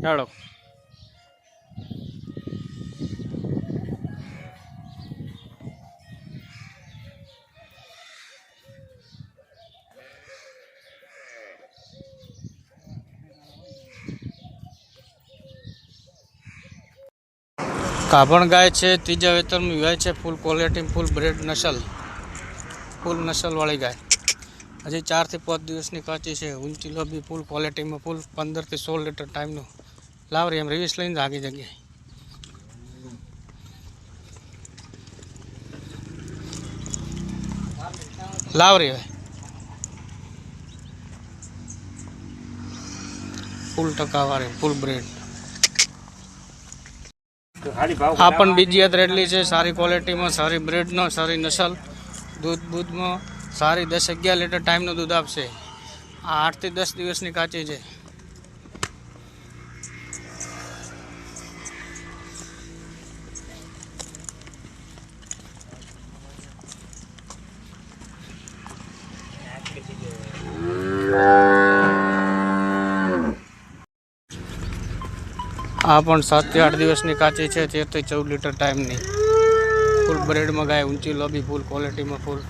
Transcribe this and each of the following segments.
હેડો કાભણ ગાય છે, ત્રીજા વેતરમાં વિવાય છે, ફૂલ ક્વોલિટી, ફૂલ બ્રેડ નસલ, ફૂલ નસલવાળી ગાય. હજી 4 થી 5 દિવસની કાચી છે. ઊંચી લોબી, ફૂલ ક્વોલિટીમાં, ફૂલ 15 થી 16 લીટર ટાઈમનું. લાવરી એમ રિવીસ લઈને આગી જગ્યાએ લાવરી હવે ફૂલ ટકાવાળી, ફૂલ બ્રેડ. આ પણ બીજી રેડલી છે, સારી ક્વોલિટીમાં, સારી બ્રેડનો, સારી નસલ. દૂધમાં સારી 10-11 લીટર ટાઈમનું દૂધ આપશે. આ 8 થી 10 દિવસની કાચી છે. આ પણ 7 થી 8 દિવસની કાચી છે, 13 થી 14 લીટર ટાઈમની. ફૂલ બ્રેડમાં ગાય, ઊંચી લોબી, ફૂલ ક્વોલિટીમાં, ફૂલ.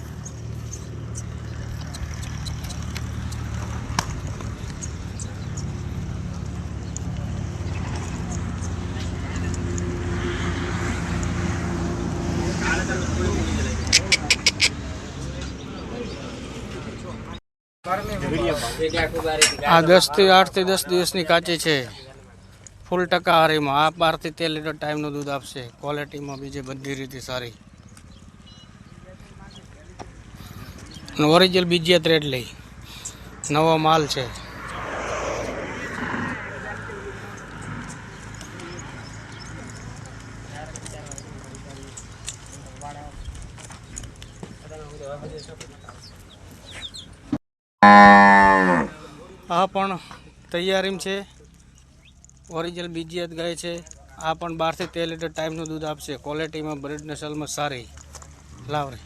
આ 8 થી 10 દિવસની કાચી છે, ફૂલ ટકાવારીમાં. આ 12 થી 13 લીટર ટાઈમનું દૂધ આપશે. ક્વોલિટીમાં બીજી બધી રીતે સારી. ઓરિજિનલ બીજી રેડલી, નવો માલ છે. આ પણ તૈયારીમાં છે, ઓરિજિનલ બીજી ગાય છે. આ પણ 12 થી 13 લીટર ટાઈમનું દૂધ આપશે. ક્વોલિટીમાં, બ્રેડ નસલમાં સારી. લાવરે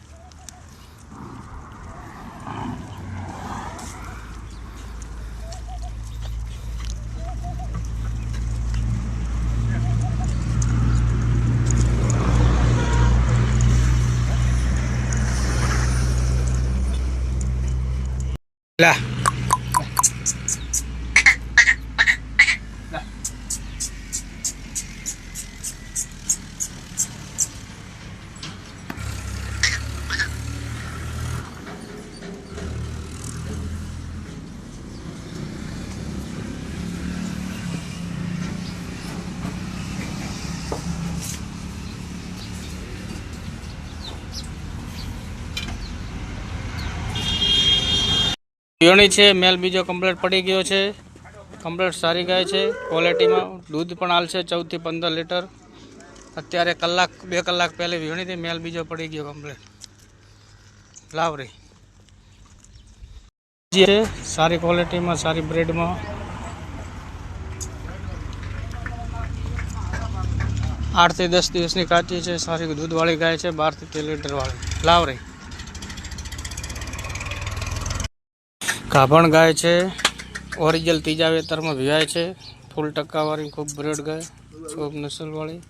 લા વીણી છે. મેલ બીજો કમ્પ્લીટ પડી ગયો છે. કમ્પ્લીટ સારી ગાય છે. ક્વોલિટીમાં દૂધ પણ હાલશે 14 થી 15 લીટર. અત્યારે 2 કલાક પહેલે વીણી હતી. મેલ બીજો પડી ગયો કમ્પ્લીટ. લાવરી છે, સારી ક્વોલિટીમાં, સારી બ્રેડમાં. આઠ થી 10 દિવસની કાચી છે, સારી દૂધવાળી ગાય છે, 12 થી 13 લીટર વાળી. લાવરી કાભણ ગાય છે, ઓરિજિનલ ત્રીજા વેતરમાં વિવાય છે, ફૂલ ટકાવાળી, ખૂબ બ્રેડ ગાય, ખૂબ નસલવાળી.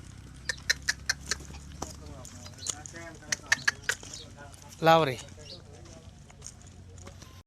લાવરી